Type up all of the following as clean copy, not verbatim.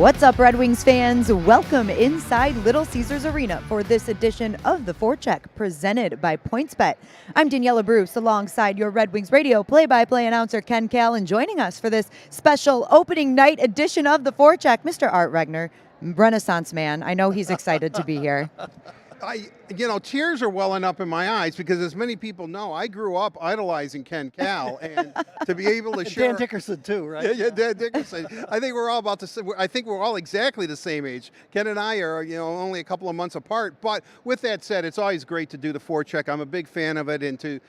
What's up, Red Wings fans? Welcome inside Little Caesars Arena for this edition of the Forecheck presented by PointsBet. I'm Daniella Bruce alongside your Red Wings radio play-by-play announcer Ken Kal, and joining us for this special opening night edition of the Forecheck, Mr. Art Regner, Renaissance man. I know he's excited to be here. Tears are welling up in my eyes because, as many people know, I grew up idolizing Ken Kal, and to be able to share. Dan Dickerson too, right? Yeah, Dan Dickerson. I think we're all about the. I think we're all exactly the same age. Ken and I are, only a couple of months apart. But with that said, it's always great to do the Forecheck. I'm a big fan of it, and to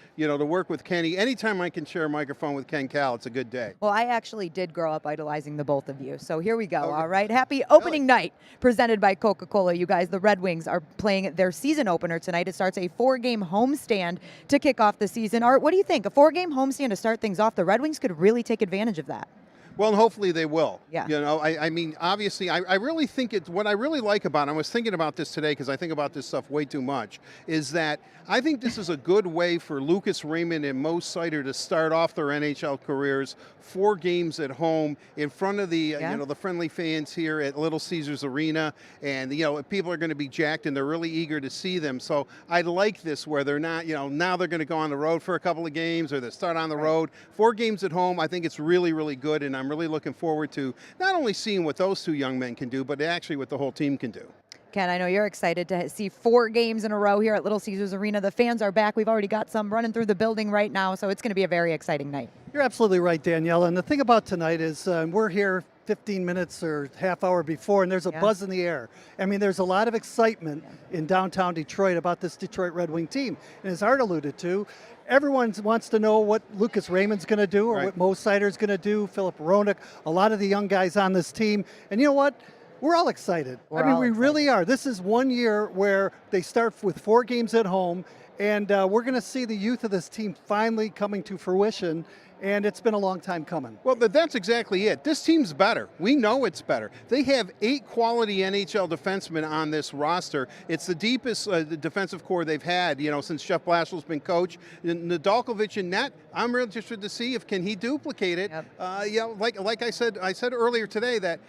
work with Kenny. Anytime I can share a microphone with Ken Kal, it's a good day. Well, I actually did grow up idolizing the both of you, so here we go. Okay. All right, happy opening night presented by Coca-Cola. You guys, the Red Wings are playing their season opener tonight. It starts a 4-game homestand to kick off the season. Art, what do you think? A 4-game homestand to start things off, the Red Wings could really take advantage of that. Well, and hopefully they will. Yeah. I mean, obviously, I really think it's what I really like about it. I was thinking about this today because I think about this stuff way too much, is that I think this is a good way for Lucas Raymond and Mo Seider to start off their NHL careers. 4 games at home in front of the the friendly fans here at Little Caesars Arena, and people are going to be jacked and they're really eager to see them. So I like this where they're not now they're going to go on the road for a couple of games, or they start on the road. 4 games at home, I think it's really, really good, and I'm really looking forward to not only seeing what those 2 young men can do, but actually what the whole team can do. Ken, I know you're excited to see 4 games in a row here at Little Caesars Arena. The fans are back. We've already got some running through the building right now, so it's going to be a very exciting night. You're absolutely right, Danielle. And the thing about tonight is we're here 15 minutes or half hour before, and there's a buzz in the air. I mean, there's a lot of excitement in downtown Detroit about this Detroit Red Wing team. And as Art alluded to, everyone wants to know what Lucas Raymond's going to do, or what Mo Seider's going to do, Philip Roenick, a lot of the young guys on this team. And you know what? We're all excited. We really are. This is one year where they start with 4 games at home, and we're going to see the youth of this team finally coming to fruition, and it's been a long time coming. Well, that's exactly it. This team's better. We know it's better. They have 8 quality NHL defensemen on this roster. It's the deepest defensive core they've had, since Jeff Blashill's been coach. Nedeljkovic in net, I'm really interested to see if can he duplicate it. Yep. Like I said earlier today that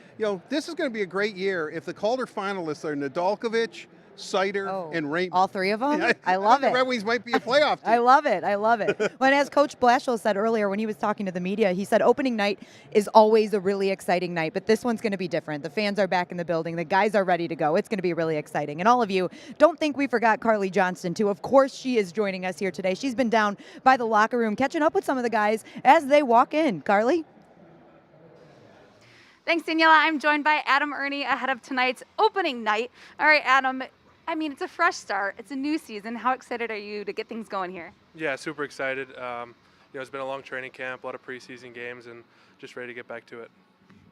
this is going to be a great year if the Calder finalists are Nedeljkovic, Seider, and Raymond. All 3 of them? I love it. The Red Wings might be a playoff team. I love it. I love it. When, as Coach Blashill said earlier when he was talking to the media, he said opening night is always a really exciting night, but this one's going to be different. The fans are back in the building. The guys are ready to go. It's going to be really exciting. And all of you, don't think we forgot Carly Johnston, too. Of course she is joining us here today. She's been down by the locker room catching up with some of the guys as they walk in. Carly? Thanks, Daniella. I'm joined by Adam Ernie ahead of tonight's opening night. All right, Adam. I mean, it's a fresh start. It's a new season. How excited are you to get things going here? Yeah, super excited. It's been a long training camp, a lot of preseason games, and just ready to get back to it.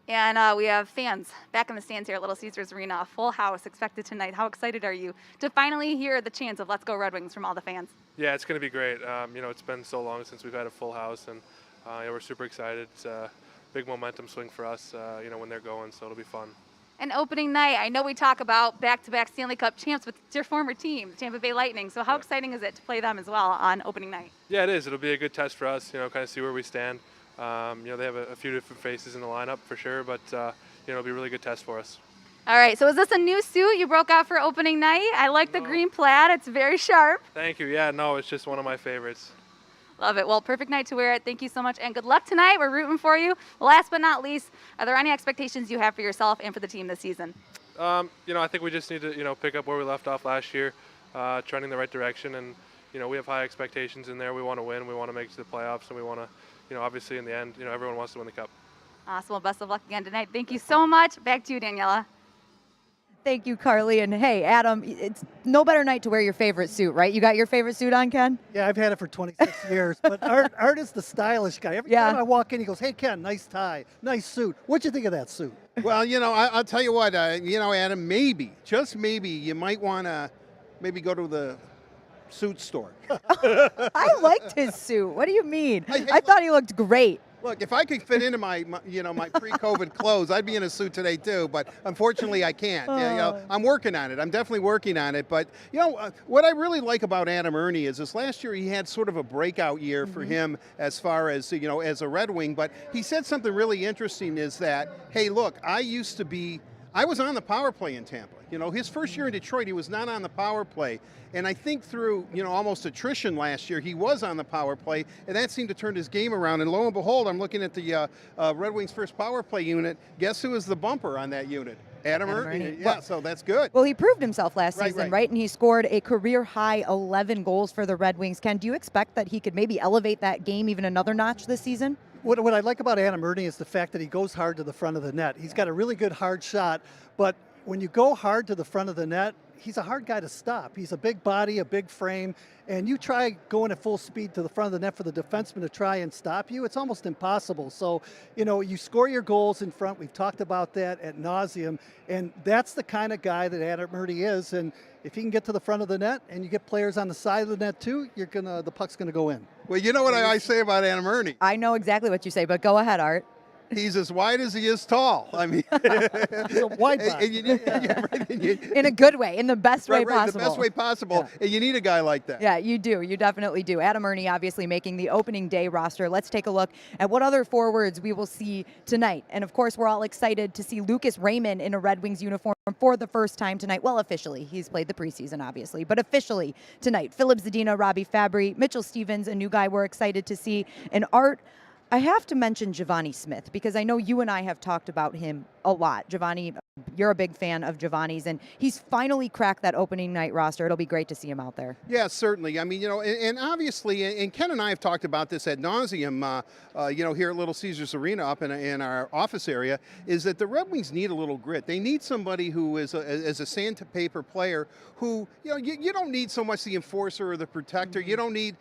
And we have fans back in the stands here at Little Caesars Arena, a full house expected tonight. How excited are you to finally hear the chants of "Let's Go Red Wings" from all the fans? Yeah, it's going to be great. It's been so long since we've had a full house, and we're super excited. It's a big momentum swing for us, when they're going, so it'll be fun. And opening night, I know we talk about back-to-back Stanley Cup champs with your former team, the Tampa Bay Lightning. So how exciting is it to play them as well on opening night? Yeah, it is. It'll be a good test for us, kind of see where we stand. They have a few different faces in the lineup for sure, but it'll be a really good test for us. All right, so is this a new suit you broke out for opening night? I like the green plaid. It's very sharp. Thank you. Yeah, no, it's just one of my favorites. Love it. Well, perfect night to wear it. Thank you so much, and good luck tonight. We're rooting for you. Last but not least, are there any expectations you have for yourself and for the team this season? I think we just need to, pick up where we left off last year, trending in the right direction, and we have high expectations in there. We want to win. We want to make it to the playoffs, and we want to, obviously in the end, everyone wants to win the cup. Awesome. Well, best of luck again tonight. Thank you so much. Back to you, Daniella. Thank you, Carly. And hey, Adam, it's no better night to wear your favorite suit, right? You got your favorite suit on, Ken? Yeah, I've had it for 26 years. But Art is the stylish guy. Every time I walk in, he goes, "Hey, Ken, nice tie, nice suit. What'd you think of that suit?" Well, I'll tell you what, Adam, maybe, just maybe, you might want to maybe go to the suit store. I liked his suit. What do you mean? I thought he looked great. Look, if I could fit into my pre-COVID clothes, I'd be in a suit today too. But unfortunately, I can't. I'm working on it. I'm definitely working on it. But what I really like about Adam Ernie is this last year he had sort of a breakout year for him as far as as a Red Wing. But he said something really interesting is that, hey, look, I was on the power play in Tampa. His first year in Detroit, he was not on the power play. And I think through, almost attrition last year, he was on the power play, and that seemed to turn his game around. And lo and behold, I'm looking at the Red Wings' first power play unit. Guess who was the bumper on that unit? Adam Ernie. Yeah, so that's good. Well, he proved himself last season, right? And he scored a career-high 11 goals for the Red Wings. Ken, do you expect that he could maybe elevate that game even another notch this season? What I like about Adam Ernie is the fact that he goes hard to the front of the net. He's got a really good hard shot, but when you go hard to the front of the net, he's a hard guy to stop. He's a big body, a big frame, and you try going at full speed to the front of the net for the defenseman to try and stop you, it's almost impossible. So, you score your goals in front. We've talked about that ad nauseum, and that's the kind of guy that Adam Ernie is. And if he can get to the front of the net and you get players on the side of the net too, the puck's gonna go in. Well, you know what I say about Adam Ernie? I know exactly what you say, but go ahead, Art. He's as wide as he is tall. I mean, he's a wide body. In a good way, in the best way possible. The best way possible. Yeah. And you need a guy like that. Yeah, you do. You definitely do. Adam Ernie obviously making the opening day roster. Let's take a look at what other forwards we will see tonight. And of course, we're all excited to see Lucas Raymond in a Red Wings uniform for the first time tonight. Well, officially. He's played the preseason, obviously. But officially tonight. Philip Zadina, Robbie Fabry, Mitchell Stevens, a new guy we're excited to see. And Art, I have to mention Giovanni Smith because I know you and I have talked about him a lot. Giovanni, you're a big fan of Giovanni's, and he's finally cracked that opening night roster. It'll be great to see him out there. Yeah, certainly. I mean, and obviously, and Ken and I have talked about this ad nauseum, here at Little Caesars Arena up in our office area, is that the Red Wings need a little grit. They need somebody who is a sandpaper player who, you don't need so much the enforcer or the protector. You don't need,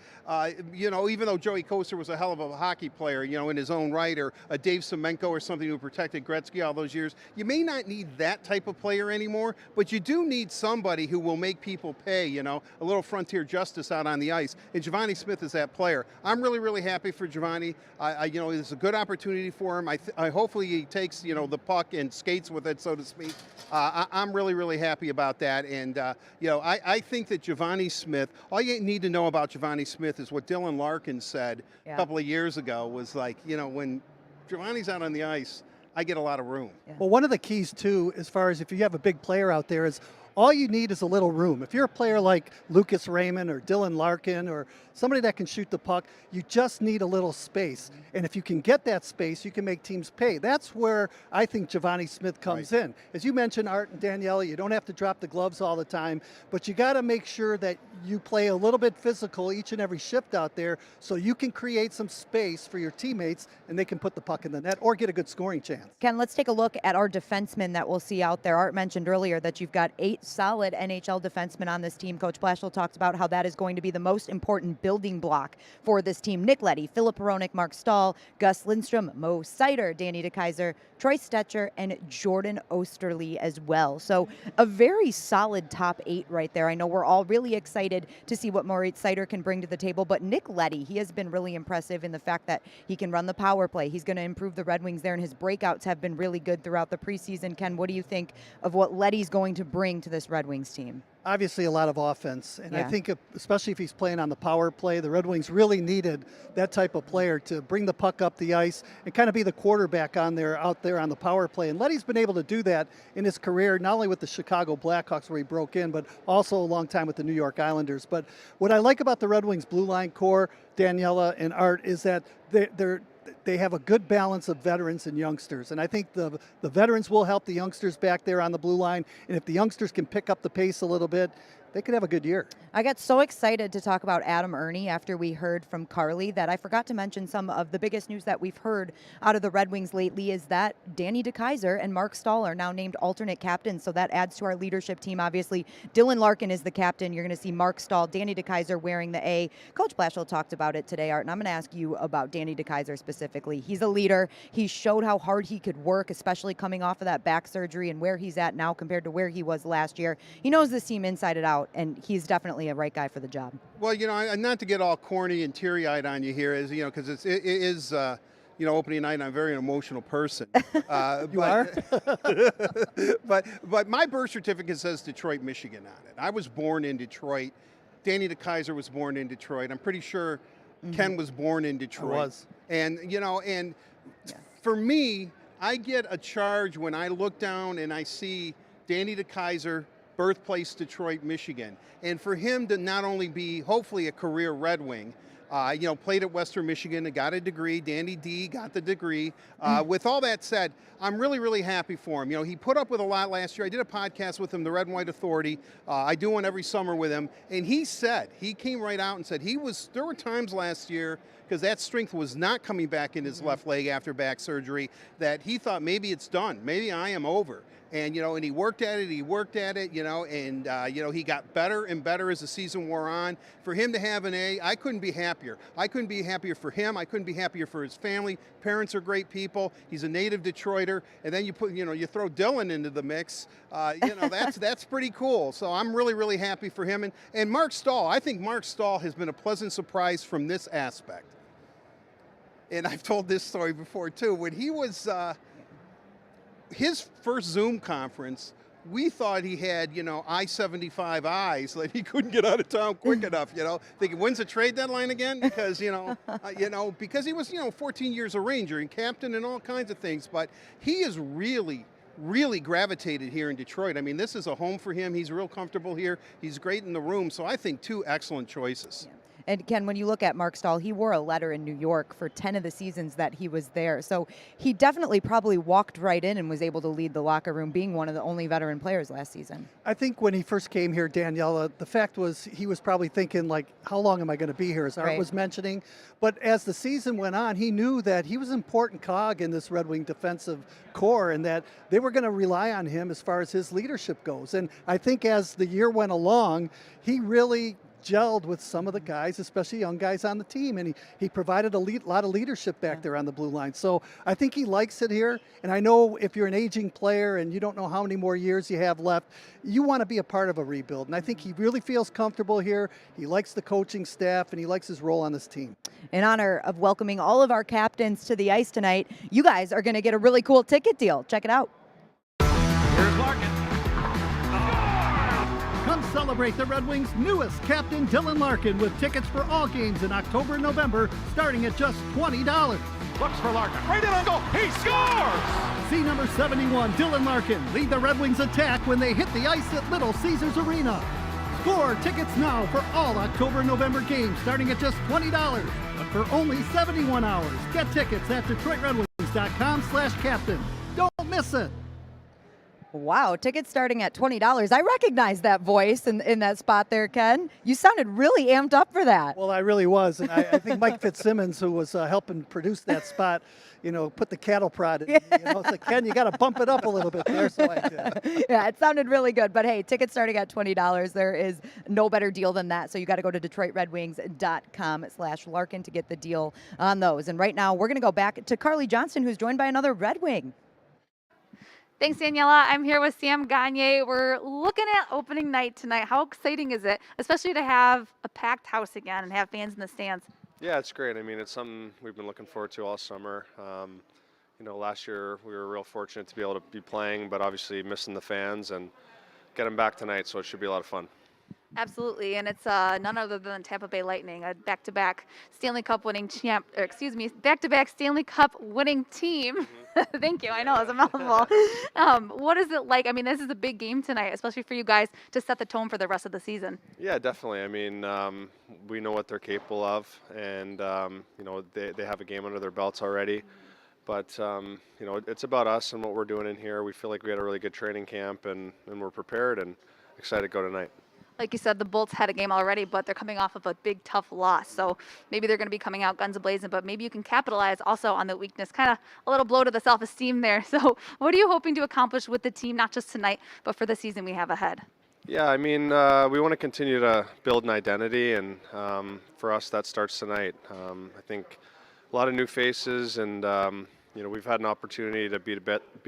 even though Joey Koster was a hell of a hockey player, in his own right, or a Dave Semenko or something who protected Gretzky all those years. You may not need that type of player anymore, but you do need somebody who will make people pay, a little frontier justice out on the ice. And Giovanni Smith is that player. I'm really, really happy for Giovanni. It's a good opportunity for him. I hopefully he takes, the puck and skates with it, so to speak. I'm really, really happy about that. And, I think that Giovanni Smith, all you need to know about Giovanni Smith is what Dylan Larkin said a couple of years ago was like, when Giovanni's out on the ice, I get a lot of room. Yeah. Well, one of the keys too, as far as if you have a big player out there, is all you need is a little room. If you're a player like Lucas Raymond or Dylan Larkin or somebody that can shoot the puck, you just need a little space. And if you can get that space, you can make teams pay. That's where I think Giovanni Smith comes in. As you mentioned, Art and Daniela, you don't have to drop the gloves all the time, but you got to make sure that you play a little bit physical each and every shift out there so you can create some space for your teammates and they can put the puck in the net or get a good scoring chance. Ken, let's take a look at our defensemen that we'll see out there. Art mentioned earlier that you've got 8 solid NHL defensemen on this team. Coach Blashill talked about how that is going to be the most important building block for this team. Nick Leddy, Philip Hronek, Mark Stahl, Gus Lindstrom, Mo Seider, Danny DeKeyser, Troy Stetcher, and Jordan Osterley as well. So a very solid top 8 right there. I know we're all really excited to see what Moritz Seider can bring to the table, but Nick Leddy, he has been really impressive in the fact that he can run the power play. He's going to improve the Red Wings there, and his breakouts have been really good throughout the preseason. Ken, what do you think of what Leddy's going to bring to this Red Wings team? Obviously a lot of offense, and I think especially if he's playing on the power play, the Red Wings really needed that type of player to bring the puck up the ice and kind of be the quarterback out there on the power play. And Leddy's been able to do that in his career, not only with the Chicago Blackhawks where he broke in, but also a long time with the New York Islanders. But what I like about the Red Wings blue line core, Daniela and Art, is that they have a good balance of veterans and youngsters. And I think the veterans will help the youngsters back there on the blue line. And if the youngsters can pick up the pace a little bit, they could have a good year. I got so excited to talk about Adam Ernie after we heard from Carly that I forgot to mention some of the biggest news that we've heard out of the Red Wings lately is that Danny DeKeyser and Mark Stahl are now named alternate captains, so that adds to our leadership team. Obviously, Dylan Larkin is the captain. You're going to see Mark Stahl, Danny DeKeyser wearing the A. Coach Blashill talked about it today, Art, and I'm going to ask you about Danny DeKeyser specifically. He's a leader. He showed how hard he could work, especially coming off of that back surgery and where he's at now compared to where he was last year. He knows this team inside and out, and he's definitely a right guy for the job. Well, not to get all corny and teary-eyed on you here, because it is opening night, I'm a very emotional person. You are? but my birth certificate says Detroit, Michigan on it. I was born in Detroit. Danny DeKeyser was born in Detroit. I'm pretty sure Ken was born in Detroit. I was. And, for me, I get a charge when I look down and I see Danny DeKeyser, birthplace Detroit, Michigan. And for him to not only be hopefully a career Red Wing, played at Western Michigan and got a degree. Danny D got the degree. With all that said, I'm really, really happy for him. He put up with a lot last year. I did a podcast with him, the Red and White Authority. I do one every summer with him. And he came right out and said there were times last year, because that strength was not coming back in his left leg after back surgery, that he thought maybe it's done. Maybe I am over. And, and he worked at it, and he got better and better as the season wore on. For him to have an A, I couldn't be happier. I couldn't be happier for him. I couldn't be happier for his family. Parents are great people. He's a native Detroiter. And then you throw Dylan into the mix. That's pretty cool. So I'm really, really happy for him. And Mark Stahl, I think Mark Stahl has been a pleasant surprise from this aspect. And I've told this story before, too. When he was... his first Zoom conference, we thought he had, I-75 eyes, that he couldn't get out of town quick enough, thinking, when's the trade deadline again? Because, because he was, 14 years a Ranger and captain and all kinds of things. But he is really, really gravitated here in Detroit. I mean, this is a home for him. He's real comfortable here. He's great in the room. So I think 2 excellent choices. Yeah. And Ken, when you look at Mark Stahl, he wore a letter in New York for 10 of the seasons that he was there. So he definitely probably walked right in and was able to lead the locker room, being one of the only veteran players last season. I think when he first came here, Daniella, the fact was he was probably thinking, like, how long am I going to be here, as Art was mentioning. But as the season went on, he knew that he was an important cog in this Red Wing defensive core and that they were going to rely on him as far as his leadership goes. And I think as the year went along, he really gelled with some of the guys, especially young guys on the team, and he provided a lot of leadership back there on the blue line. So I think he likes it here, and I know if you're an aging player and you don't know how many more years you have left, you want to be a part of a rebuild, and I think he really feels comfortable here. He likes the coaching staff, and he likes his role on this team. In honor of welcoming all of our captains to the ice tonight, you guys are going to get a really cool ticket deal. Check it out. Here's Larkin. Come celebrate the Red Wings' newest captain, Dylan Larkin, with tickets for all games in October and November, starting at just $20. Looks for Larkin. Right in on goal. He scores! See number 71, Dylan Larkin, lead the Red Wings attack when they hit the ice at Little Caesars Arena. Score tickets now for all October and November games, starting at just $20, but for only 71 hours. Get tickets at DetroitRedWings.com/captain. Don't miss it. Wow, tickets starting at $20. I recognize that voice in that spot there, Ken. You sounded really amped up for that. Well, I really was. And I think Mike Fitzsimmons, who was helping produce that spot, put the cattle prod in. It's like, Ken, you got to bump it up a little bit there. So I did. Yeah, it sounded really good. But hey, tickets starting at $20. There is no better deal than that. So you got to go to DetroitRedWings.com/Larkin to get the deal on those. And right now, we're going to go back to Carly Johnston, who's joined by another Red Wing. Thanks, Daniella. I'm here with Sam Gagne. We're looking at opening night tonight. How exciting is it, especially to have a packed house again and have fans in the stands? Yeah, it's great. I mean, it's something we've been looking forward to all summer. Last year we were real fortunate to be able to be playing, but obviously missing the fans and get them back tonight, so it should be a lot of fun. Absolutely, and it's none other than Tampa Bay Lightning, a back-to-back Stanley Cup winning back-to-back Stanley Cup winning team. Mm-hmm. Thank you. I know it's a mouthful. What is it like? I mean, this is a big game tonight, especially for you guys to set the tone for the rest of the season. Yeah, definitely. I mean, we know what they're capable of, and they have a game under their belts already. But it's about us and what we're doing in here. We feel like we had a really good training camp, and we're prepared and excited to go tonight. Like you said, the Bolts had a game already, but they're coming off of a big, tough loss. So maybe they're going to be coming out guns a-blazing, but maybe you can capitalize also on the weakness. Kind of a little blow to the self-esteem there. So what are you hoping to accomplish with the team, not just tonight, but for the season we have ahead? Yeah, I mean, we want to continue to build an identity, and for us, that starts tonight. I think a lot of new faces, and we've had an opportunity to be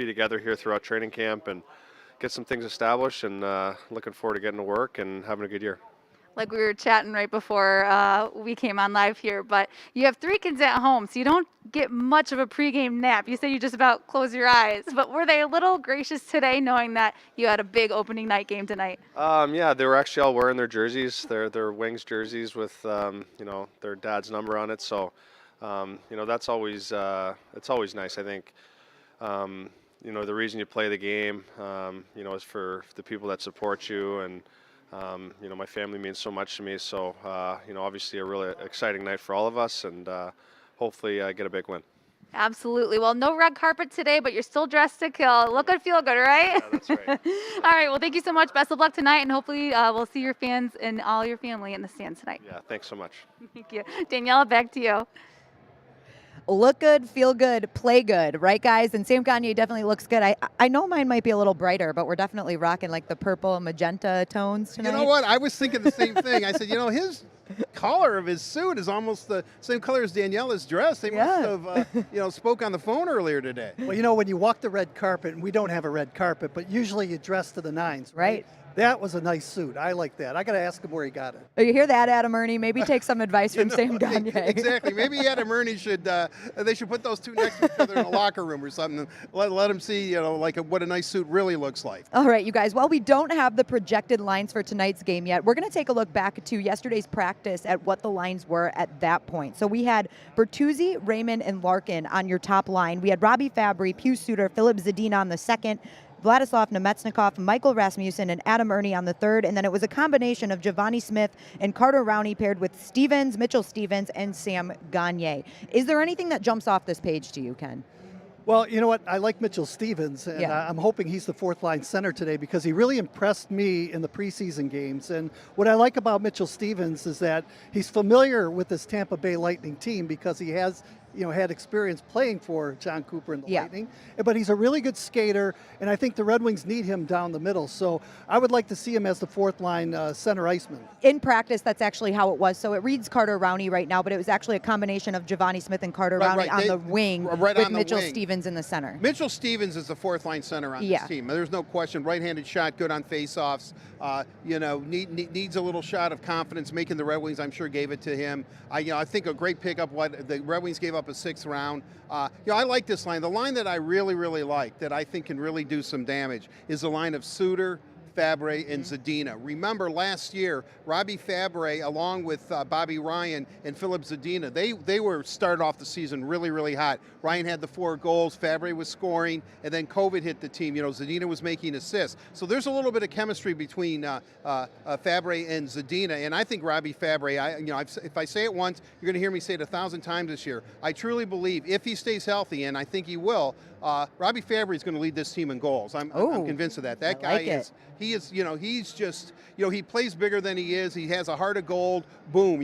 together here throughout training camp and get some things established, and looking forward to getting to work and having a good year. like we were chatting right before we came on live here. But you have 3 kids at home, so you don't get much of a pregame nap. You say you just about close your eyes. But were they a little gracious today, knowing that you had a big opening night game tonight? Yeah, they were actually all wearing their jerseys, their Wings jerseys with their dad's number on it. So that's always it's always nice. I think the reason you play the game is for the people that support you, and my family means so much to me. So obviously a really exciting night for all of us, and hopefully get a big win. Absolutely. Well, no red carpet today, but you're still dressed to kill. Look good, feel good, right? Yeah, that's right. All right. Well, thank you so much. Best of luck tonight, and hopefully we'll see your fans and all your family in the stands tonight. Yeah, thanks so much. Thank you. Daniella, back to you. Look good, feel good, play good, right, guys? And Sam Gagne definitely looks good. I know mine might be a little brighter, but we're definitely rocking like the purple and magenta tones tonight. You know what? I was thinking the same thing. I said, his color of his suit is almost the same color as Daniella's dress. They must have, spoke on the phone earlier today. Well, when you walk the red carpet, and we don't have a red carpet, but usually you dress to the nines, right? That was a nice suit. I like that. I got to ask him where he got it. Oh, you hear that, Adam Ernie? Maybe take some advice from Sam Gagne. Exactly. Maybe Adam Ernie should put those two next to each other in a locker room or something. Let him see, what a nice suit really looks like. All right, you guys. While we don't have the projected lines for tonight's game yet, we're going to take a look back to yesterday's practice at what the lines were at that point. So we had Bertuzzi, Raymond, and Larkin on your top line. We had Robbie Fabry, Pius Suter, Philip Zadina on the second, Vladislav Nemetsnikov, Michael Rasmussen, and Adam Ernie on the third. And then it was a combination of Giovanni Smith and Carter Rowney paired with Stevens, Mitchell Stevens, and Sam Gagne. Is there anything that jumps off this page to you, Ken? Well, you know what? I like Mitchell Stevens, and I'm hoping he's the fourth line center today because he really impressed me in the preseason games. And what I like about Mitchell Stevens is that he's familiar with this Tampa Bay Lightning team because he has had experience playing for John Cooper and the Lightning. But he's a really good skater, and I think the Red Wings need him down the middle. So I would like to see him as the fourth line center iceman. In practice, that's actually how it was. So it reads Carter Rowney right now, but it was actually a combination of Giovanni Smith and Carter Rowney on the wing with Mitchell Stevens in the center. Mitchell Stevens is the fourth line center on this team. There's no question. Right-handed shot, good on faceoffs. Needs a little shot of confidence. Making the Red Wings, I'm sure, gave it to him. I think a great pickup. What the Red Wings gave up a 6th round. I like this line. The line that I really, really like, that I think can really do some damage, is the line of Suter, Fabre, and Zadina. Remember last year, Robbie Fabre, along with Bobby Ryan and Philip Zadina, they were started off the season really, really hot. Ryan had the 4 goals, Fabre was scoring, and then COVID hit the team. Zadina was making assists. So there's a little bit of chemistry between Fabre and Zadina, and I think Robbie Fabre, if I say it once, you're going to hear me say it 1,000 times this year. I truly believe if he stays healthy, and I think he will, Robbie Fabre is going to lead this team in goals. I'm convinced of that. That guy is. He's just, he plays bigger than he is. He has a heart of gold. Boom,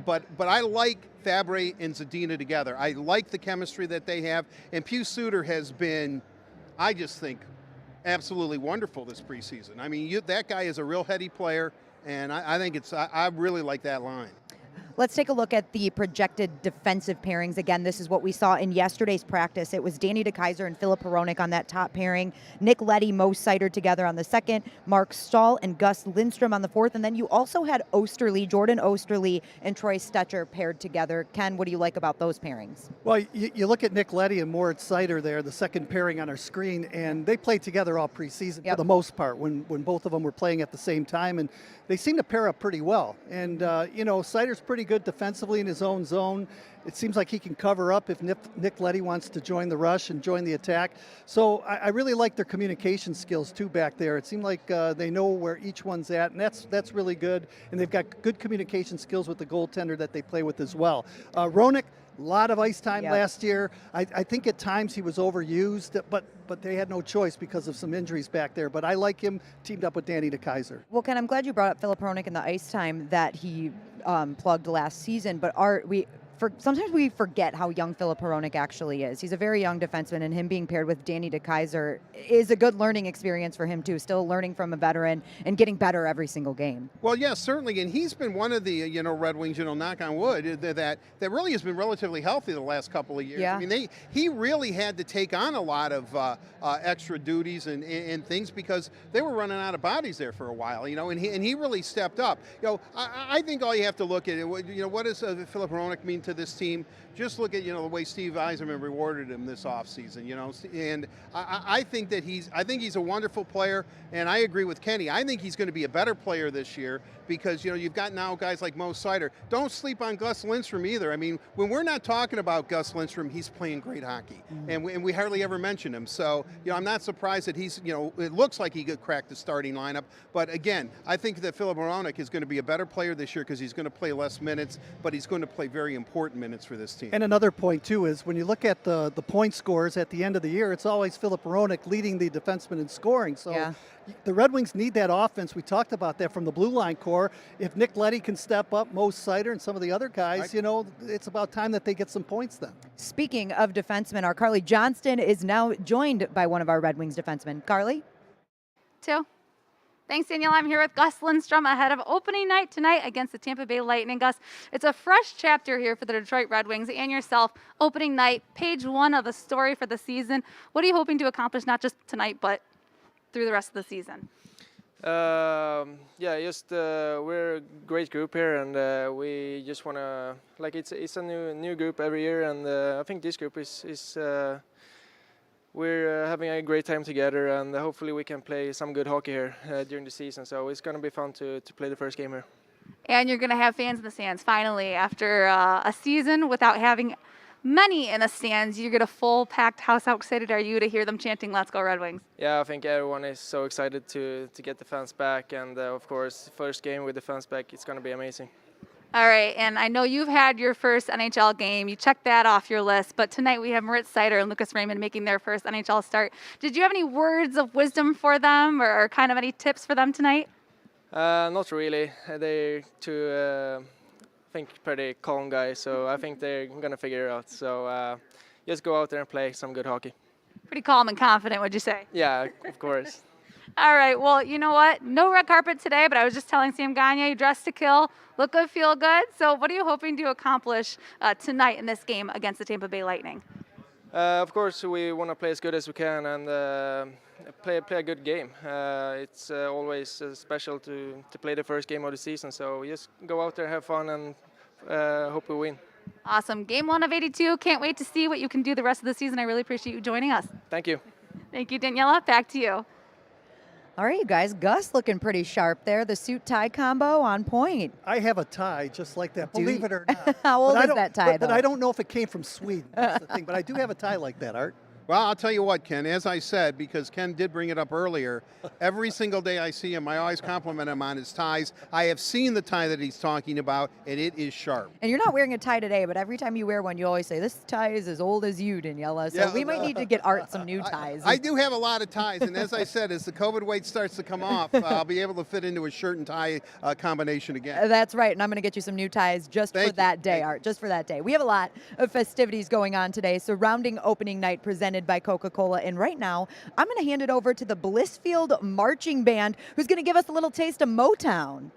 But I like Fabre and Zadina together. I like the chemistry that they have. And Pius Suter has been, I just think, absolutely wonderful this preseason. I mean, that guy is a real heady player, and I think I really like that line. Let's take a look at the projected defensive pairings. Again, this is what we saw in yesterday's practice. It was Danny DeKeyser and Philip Hronek on that top pairing. Nick Leddy, Mo Seider together on the second. Mark Stahl and Gus Lindstrom on the fourth. And then you also had Jordan Osterley and Troy Stetcher paired together. Ken, what do you like about those pairings? Well, you look at Nick Leddy and Moritz Seider there, the second pairing on our screen, and they played together all preseason for the most part when both of them were playing at the same time. And they seem to pair up pretty well. And, Seider's pretty good defensively in his own zone. It seems like he can cover up if Nick Leddy wants to join the rush and join the attack. So I really like their communication skills too back there. It seemed like they know where each one's at, and that's really good. And they've got good communication skills with the goaltender that they play with as well. Hronek, a lot of ice time last year. I think at times he was overused, but they had no choice because of some injuries back there. But I like him teamed up with Danny DeKeyser. Well, Ken, I'm glad you brought up Philip Hronek and the ice time that he plugged last season. But sometimes we forget how young Filip Hronek actually is. He's a very young defenseman, and him being paired with Danny DeKeyser is a good learning experience for him too. Still learning from a veteran and getting better every single game. Well, yes, certainly, and he's been one of the Red Wings, knock on wood, that really has been relatively healthy the last couple of years. Yeah. I mean, he really had to take on a lot of extra duties and things because they were running out of bodies there for a while, and he really stepped up. I think all you have to look at it, what does Filip Hronek mean to this team? Just look at the way Steve Yzerman rewarded him this offseason, and I think that he's a wonderful player, and I agree with Kenny. I think he's going to be a better player this year because you've got now guys like Mo Seider. Don't sleep on Gus Lindstrom either. I mean, when we're not talking about Gus Lindstrom, he's playing great hockey, and we hardly ever mention him. So I'm not surprised that he's it looks like he could crack the starting lineup. But again, I think that Filip Hronek is going to be a better player this year because he's going to play less minutes, but he's going to play very important minutes for this team. And another point, too, is when you look at the point scores at the end of the year, it's always Filip Hronek leading the defenseman in scoring. So the Red Wings need that offense. We talked about that from the blue line core. If Nick Leddy can step up, Mo Seider and some of the other guys, it's about time that they get some points then. Speaking of defensemen, our Carly Johnston is now joined by one of our Red Wings defensemen. Carly? 2. Thanks, Danielle. I'm here with Gus Lindstrom ahead of opening night tonight against the Tampa Bay Lightning. Gus, it's a fresh chapter here for the Detroit Red Wings and yourself. Opening night, page 1 of the story for the season. What are you hoping to accomplish, not just tonight, but through the rest of the season? We're a great group here, and we just want to, it's a new group every year, and I think this group is we're having a great time together, and hopefully we can play some good hockey here during the season. So it's going to be fun to play the first game here. And you're going to have fans in the stands finally after a season without having many in the stands. You get a full packed house. How excited are you to hear them chanting "Let's go Red Wings"? Yeah, I think everyone is so excited to get the fans back, and of course, first game with the fans back, it's going to be amazing. All right, and I know you've had your first NHL game. You checked that off your list, but tonight we have Moritz Seider and Lucas Raymond making their first NHL start. Did you have any words of wisdom for them or kind of any tips for them tonight? Not really. They're two, I think, pretty calm guys, so I think they're going to figure it out. So just go out there and play some good hockey. Pretty calm and confident, would you say? Yeah, of course. All right, well, you know what? No red carpet today, but I was just telling Sam Gagne, you dressed to kill, look good, feel good. So what are you hoping to accomplish tonight in this game against the Tampa Bay Lightning? Of course, we want to play as good as we can and play a good game. It's always special to play the first game of the season, so just go out there, have fun, and hope we win. Awesome. Game 1 of 82. Can't wait to see what you can do the rest of the season. I really appreciate you joining us. Thank you. Thank you, Daniela. Back to you. All right, you guys. Gus looking pretty sharp there. The suit-tie combo on point. I have a tie just like that, Do believe you? it or not. How old But I is don't- that tie, but though? I don't know if it came from Sweden. That's the thing. But I do have a tie like that, Art. Well, I'll tell you what, Ken, as I said, because Ken did bring it up earlier, every single day I see him, I always compliment him on his ties. I have seen the tie that he's talking about, and it is sharp. And you're not wearing a tie today, but every time you wear one, you always say, this tie is as old as you, Daniela. So we might need to get Art some new ties. I do have a lot of ties, and as I said, as the COVID weight starts to come off, I'll be able to fit into a shirt and tie combination again. That's right, and I'm going to get you some new ties just for that day, Art, just for that day. We have a lot of festivities going on today surrounding opening night presented by Coca-Cola, and right now, I'm going to hand it over to the Blissfield Marching Band, who's going to give us a little taste of Motown.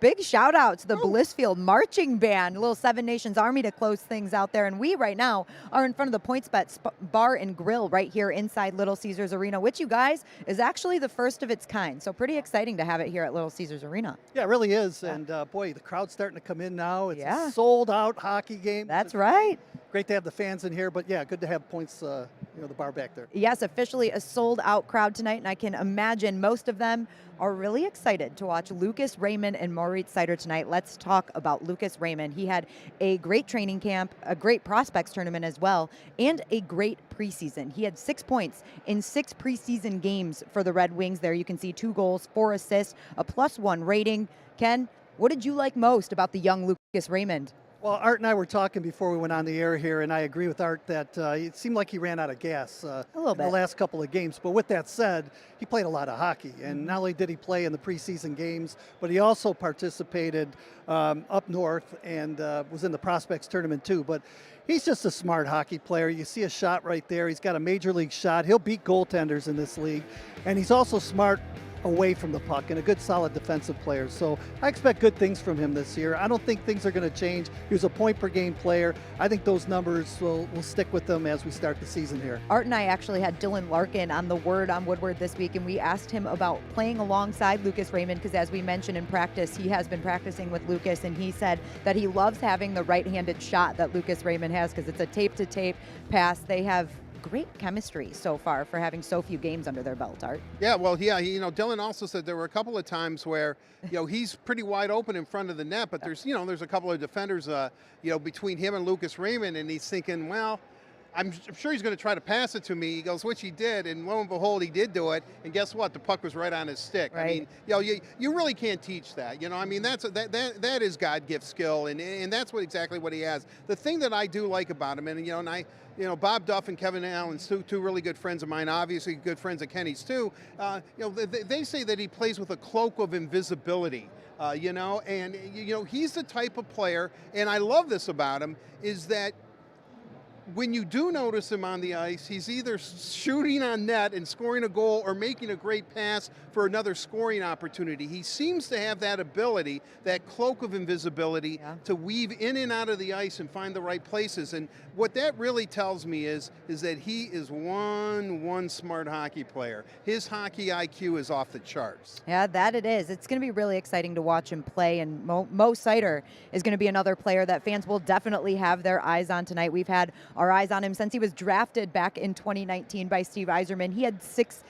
big shout out to the Blissfield Marching Band, a little Seven Nations Army to close things out there. And we right now are in front of the PointsBet Bar and Grill right here inside Little Caesars Arena, which, you guys, is actually the first of its kind. So pretty exciting to have it here at Little Caesars Arena. Yeah, it really is. And boy, the crowd's starting to come in now. It's a sold out hockey game. That's right. Great to have the fans in here, but yeah, good to have Points, the bar back there. Yes, officially a sold out crowd tonight, and I can imagine most of them are really excited to watch Lucas Raymond and Moritz Seider tonight. Let's talk about Lucas Raymond. He had a great training camp, a great prospects tournament as well, and a great preseason. He had 6 points in 6 preseason games for the Red Wings. There you can see 2 goals, 4 assists, a +1 rating. Ken, what did you like most about the young Lucas Raymond? Well, Art and I were talking before we went on the air here, and I agree with Art that it seemed like he ran out of gas a little bit in the last couple of games. But with that said, he played a lot of hockey. And not only did he play in the preseason games, but he also participated up north and was in the prospects tournament too. But he's just a smart hockey player. You see a shot right there. He's got a major league shot. He'll beat goaltenders in this league. And he's also smart away from the puck and a good solid defensive player. So I expect good things from him this year. I don't think things are going to change. He was a point per game player. I think those numbers will stick with them as we start the season here. Art and I actually had Dylan Larkin on the Word on Woodward this week, and we asked him about playing alongside Lucas Raymond because, as we mentioned in practice, he has been practicing with Lucas, and he said that he loves having the right-handed shot that Lucas Raymond has because it's a tape-to-tape pass. They have great chemistry so far for having so few games under their belt, Art. Yeah, well, yeah, Dylan also said there were a couple of times where, he's pretty wide open in front of the net, but there's a couple of defenders, between him and Lucas Raymond, and he's thinking, well, I'm sure he's going to try to pass it to me. He goes, which he did, and lo and behold, he did do it. And guess what? The puck was right on his stick. Right. I mean, you really can't teach that. That is God-gift skill, and that's exactly what he has. The thing that I do like about him, Bob Duff and Kevin Allen, two really good friends of mine, obviously good friends of Kenny's too. They say that he plays with a cloak of invisibility. He's the type of player, and I love this about him, is that when you do notice him on the ice, he's either shooting on net and scoring a goal or making a great pass for another scoring opportunity. He seems to have that ability, that cloak of invisibility, to weave in and out of the ice and find the right places. And what that really tells me is that he is one smart hockey player. His hockey IQ is off the charts. Yeah, that it is. It's going to be really exciting to watch him play, and Mo Seider is going to be another player that fans will definitely have their eyes on tonight. We've had our eyes on him since he was drafted back in 2019 by Steve Yzerman. He had 6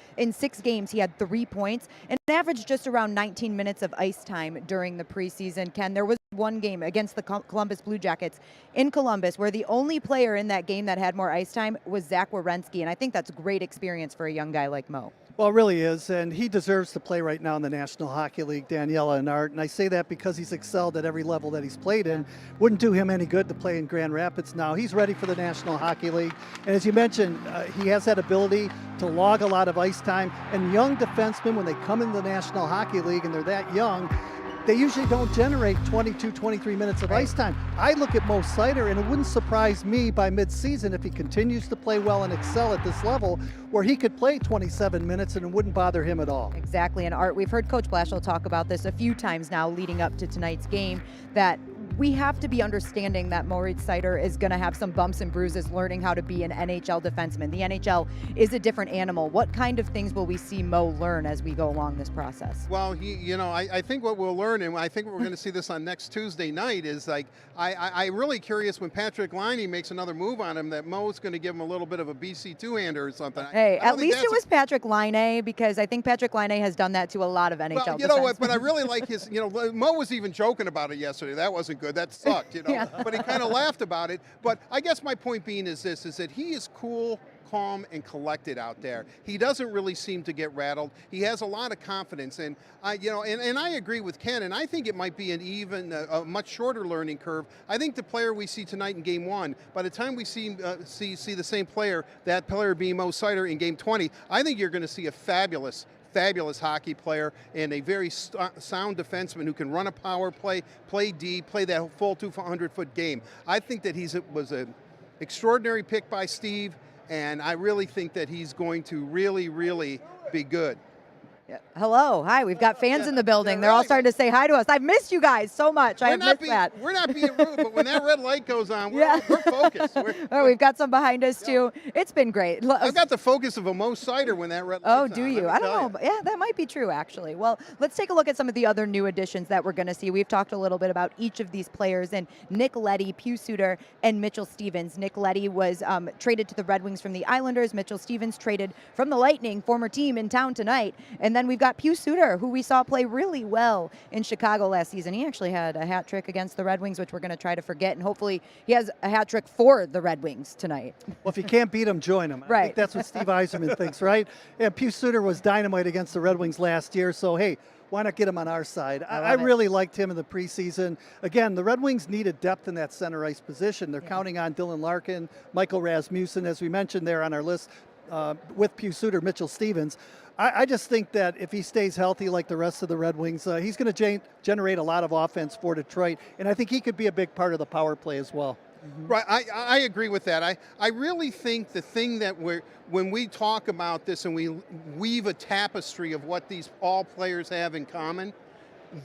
games. He had 3 points and averaged just around 19 minutes of ice time during the preseason. Ken, there was one game against the Columbus Blue Jackets in Columbus where the only player in that game that had more ice time was Zach Werenski, and I think that's great experience for a young guy like Mo. Well, it really is, and he deserves to play right now in the National Hockey League, Daniella and Art, and I say that because he's excelled at every level that he's played in. Wouldn't do him any good to play in Grand Rapids now. He's ready for the National Hockey League, and as you mentioned, he has that ability to log a lot of ice time, and young defensemen, when they come into the National Hockey League and they're that young, they usually don't generate 22, 23 minutes of ice time. I look at Mo Seider, and it wouldn't surprise me by midseason if he continues to play well and excel at this level, where he could play 27 minutes and it wouldn't bother him at all. Exactly, and Art, we've heard Coach Blashill talk about this a few times now leading up to tonight's game, that we have to be understanding that Moritz Seider is going to have some bumps and bruises learning how to be an NHL defenseman. The NHL is a different animal. What kind of things will we see Mo learn as we go along this process? Well, I think what we'll learn, and I think we're going to see this on next Tuesday night, is I'm really curious when Patrick Laine makes another move on him that Mo's going to give him a little bit of a BC two-hander or something. Hey, at least it was Patrick Laine, because I think Patrick Laine has done that to a lot of NHL defensemen. You know what, but I really like his, Mo was even joking about it yesterday. That wasn't good. That sucked, Yeah. But he kind of laughed about it. But I guess my point being is this, is that he is cool, calm, and collected out there. He doesn't really seem to get rattled. He has a lot of confidence, and I agree with Ken, and I think it might be a much shorter learning curve. I think the player we see tonight in Game 1, by the time we see the same player, that player being Mo Seider in Game 20, I think you're going to see a fabulous hockey player and a very sound defenseman who can run a power play, play deep, play that full 200-foot game. I think that was an extraordinary pick by Steve, and I really think that he's going to really, really be good. Yeah. Hello, hi. We've got fans in the building. They're all starting to say hi to us. I've missed you guys so much. I have missed that. We're not being rude, but when that red light goes on, we're focused. We've got some behind us too. It's been great. I've got the focus of a Mo Cider when that red light's on. Oh, do you? I don't know. Yeah, that might be true, actually. Well, let's take a look at some of the other new additions that we're going to see. We've talked a little bit about each of these players, and Nick Leddy, Pius Suter, and Mitchell Stevens. Nick Leddy was traded to the Red Wings from the Islanders. Mitchell Stevens traded from the Lightning, former team in town tonight. And then we've got Pius Suter, who we saw play really well in Chicago last season. He actually had a hat trick against the Red Wings, which we're going to try to forget, and hopefully he has a hat trick for the Red Wings tonight. Well, if you can't beat them, join them. Right. I think that's what Steve Yzerman thinks, right? And Pius Suter was dynamite against the Red Wings last year, so hey, why not get him on our side? I really liked him in the preseason. Again, the Red Wings needed depth in that center ice position. They're counting on Dylan Larkin, Michael Rasmussen, as we mentioned there on our list, with Pius Suter, Mitchell Stevens. I just think that if he stays healthy like the rest of the Red Wings, he's going to generate a lot of offense for Detroit, and I think he could be a big part of the power play as well. Right, I agree with that. I really think the thing that when we talk about this and we weave a tapestry of what these all players have in common,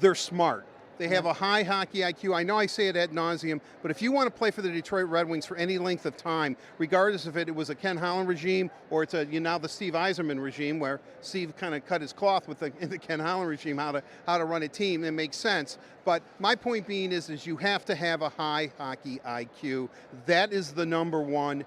they're smart. They have a high hockey IQ. I know I say it ad nauseum, but if you want to play for the Detroit Red Wings for any length of time, regardless if it was a Ken Holland regime or it's now the Steve Yzerman regime, where Steve kind of cut his cloth with in the Ken Holland regime how to run a team, it makes sense. But my point being is you have to have a high hockey IQ. That is the number one.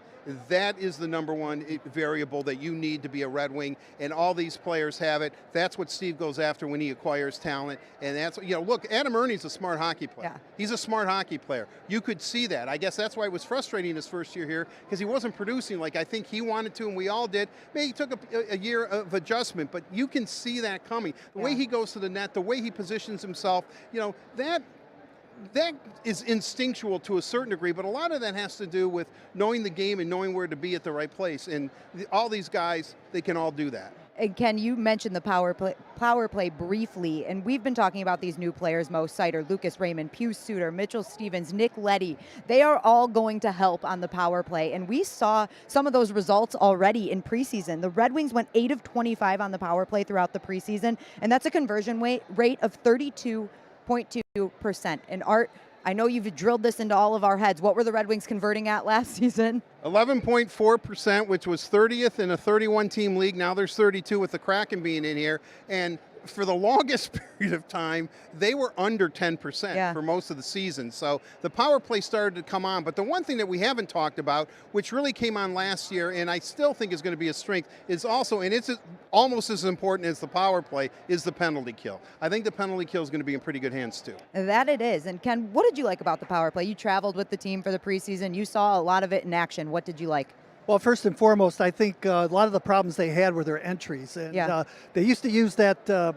That is the number one variable that you need to be a Red Wing, and all these players have it. That's what Steve goes after when he acquires talent, and that's, look, Adam Ernie's a smart hockey player. Yeah. He's a smart hockey player. You could see that. I guess that's why it was frustrating his first year here, because he wasn't producing like I think he wanted to, and we all did. Maybe he took a year of adjustment, but you can see that coming. The way he goes to the net, the way he positions himself, that is instinctual to a certain degree, but a lot of that has to do with knowing the game and knowing where to be at the right place. And all these guys, they can all do that. And Ken, you mentioned the power play briefly, and we've been talking about these new players, Mo Cider, Lucas Raymond, Pius Suter, Mitchell Stevens, Nick Leddy. They are all going to help on the power play, and we saw some of those results already in preseason. The Red Wings went 8 of 25 on the power play throughout the preseason, and that's a conversion rate of 32.2%. And Art, I know you've drilled this into all of our heads. What were the Red Wings converting at last season? 11.4%, which was 30th in a 31-team league. Now there's 32 with the Kraken being in here. And for the longest period of time, they were under 10% for most of the season. So the power play started to come on. But the one thing that we haven't talked about, which really came on last year, and I still think is going to be a strength, is also, and it's almost as important as the power play, is the penalty kill. I think the penalty kill is going to be in pretty good hands too. That it is. And Ken, what did you like about the power play? You traveled with the team for the preseason. You saw a lot of it in action. What did you like? Well, first and foremost, I think a lot of the problems they had were their entries. And they used to use that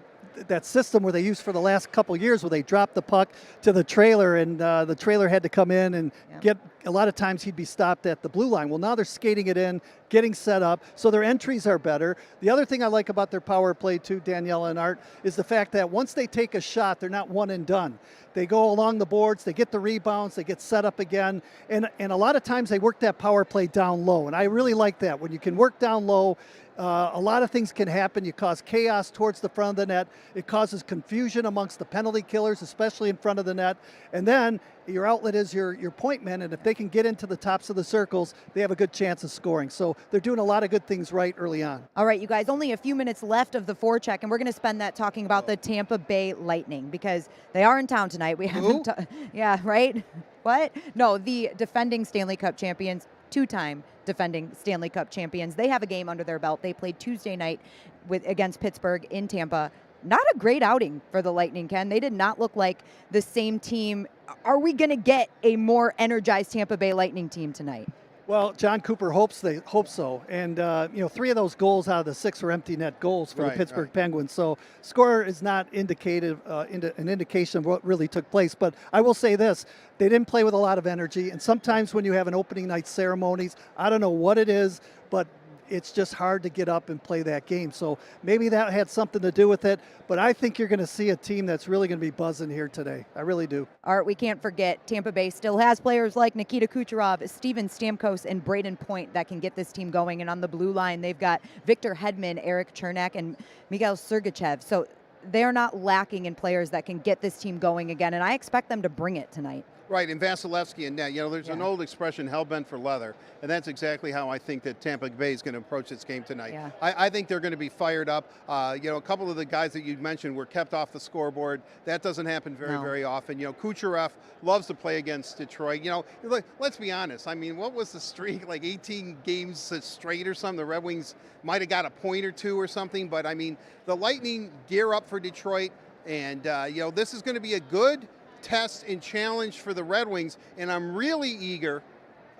system where they used for the last couple of years where they dropped the puck to the trailer, and the trailer had to come in and get, a lot of times he'd be stopped at the blue line. Well, now they're skating it in, getting set up, so their entries are better. The other thing I like about their power play too, Daniella and Art, is the fact that once they take a shot, they're not one and done. They go along the boards, they get the rebounds, they get set up again, and a lot of times they work that power play down low, and I really like that. When you can work down low, a lot of things can happen. You cause chaos towards the front of the net. It causes confusion amongst the penalty killers, especially in front of the net. And then your outlet is your point men, and if they can get into the tops of the circles, they have a good chance of scoring. So they're doing a lot of good things right early on. All right, you guys, only a few minutes left of the forecheck, and we're going to spend that talking about the Tampa Bay Lightning because they are in town tonight. We haven't, yeah, right? What? No, the defending Stanley Cup champions, two-time defending Stanley Cup champions. They have a game under their belt. They played Tuesday night against Pittsburgh in Tampa. Not a great outing for the Lightning, Ken. They did not look like the same team. Are we going to get a more energized Tampa Bay Lightning team tonight? Well, John Cooper hopes so. And, 3 of those goals out of the 6 were empty net goals for the Pittsburgh Penguins. So score is not an indication of what really took place. But I will say this, they didn't play with a lot of energy. And sometimes when you have an opening night ceremonies, I don't know what it is, but it's just hard to get up and play that game. So maybe that had something to do with it, but I think you're going to see a team that's really going to be buzzing here today. I really do. Art, we can't forget Tampa Bay still has players like Nikita Kucherov, Steven Stamkos, and Braden Point that can get this team going. And on the blue line, they've got Victor Hedman, Eric Chernak, and Mikhail Sergachev. So they're not lacking in players that can get this team going again, and I expect them to bring it tonight. Right, and Vasilevsky and net. You know, there's an old expression, hell-bent for leather, and that's exactly how I think that Tampa Bay is going to approach this game tonight. Yeah. I think they're going to be fired up. You know, a couple of the guys that you mentioned were kept off the scoreboard. That doesn't happen very often. You know, Kucherov loves to play against Detroit. You know, look, let's be honest. I mean, what was the streak? Like 18 games straight or something? The Red Wings might have got a point or two or something, but I mean, the Lightning gear up for Detroit, and you know, this is going to be a good test and challenge for the Red Wings, and I'm really eager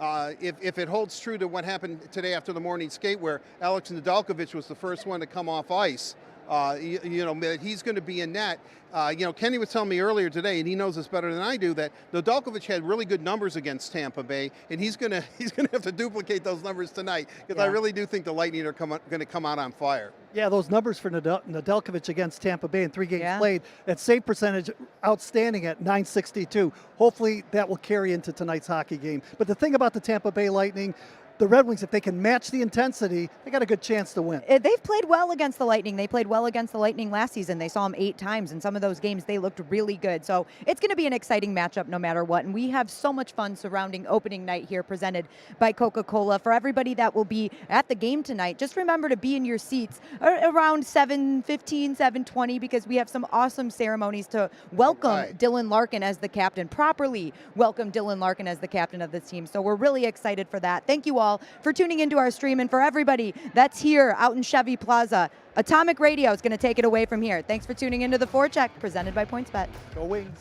if it holds true to what happened today after the morning skate, where Alex Nedeljkovic was the first one to come off ice. You know, that he's going to be in net. You know, Kenny was telling me earlier today, and he knows this better than I do, that Nedeljkovic had really good numbers against Tampa Bay, and he's going to have to duplicate those numbers tonight, because I really do think the Lightning are going to come out on fire. Yeah, those numbers for Nedeljkovic against Tampa Bay in 3 games played, that save percentage outstanding at .962. Hopefully that will carry into tonight's hockey game. But the thing about the Tampa Bay Lightning, the Red Wings, if they can match the intensity, they got a good chance to win. They've played well against the Lightning. They played well against the Lightning last season. They saw them 8 times. In some of those games, they looked really good. So it's going to be an exciting matchup no matter what. And we have so much fun surrounding opening night here, presented by Coca-Cola. For everybody that will be at the game tonight, just remember to be in your seats around 7:15, 7:20, because we have some awesome ceremonies to welcome Dylan Larkin as the captain, properly welcome Dylan Larkin as the captain of this team. So we're really excited for that. Thank you all for tuning into our stream, and for everybody that's here out in Chevy Plaza, Atomic Radio is going to take it away from here. Thanks for tuning into the Forecheck, presented by PointsBet. Go Wings.